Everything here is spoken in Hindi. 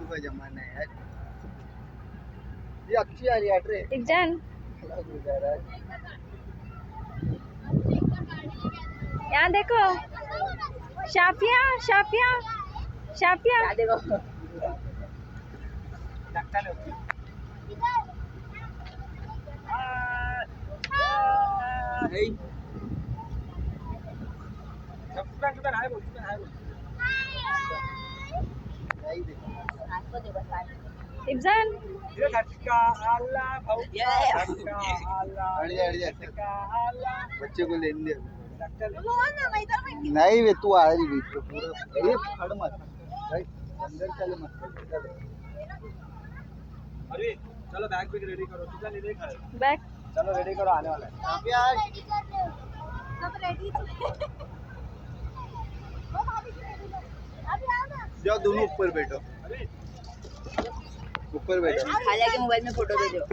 फालतू का जमाना है यार। ये अच्छी आ रही है ट्रे। इजान यहाँ देखो, शाफिया शाफिया शाफिया देखो। इब्जान बच्चे को लेने दे। नहीं वे तू आ रही बीच में पूरा ये खड़ मत भाई अंदर चले मत चलो। अरे चलो बैग भी रेडी करो। कितना ले लेगा बैग चलो रेडी करो आने वाला है। आप यार सब रेडी जाओ दोनों ऊपर बैठो ऊपर बैठो। खालिया के मोबाइल में फोटो दे दो।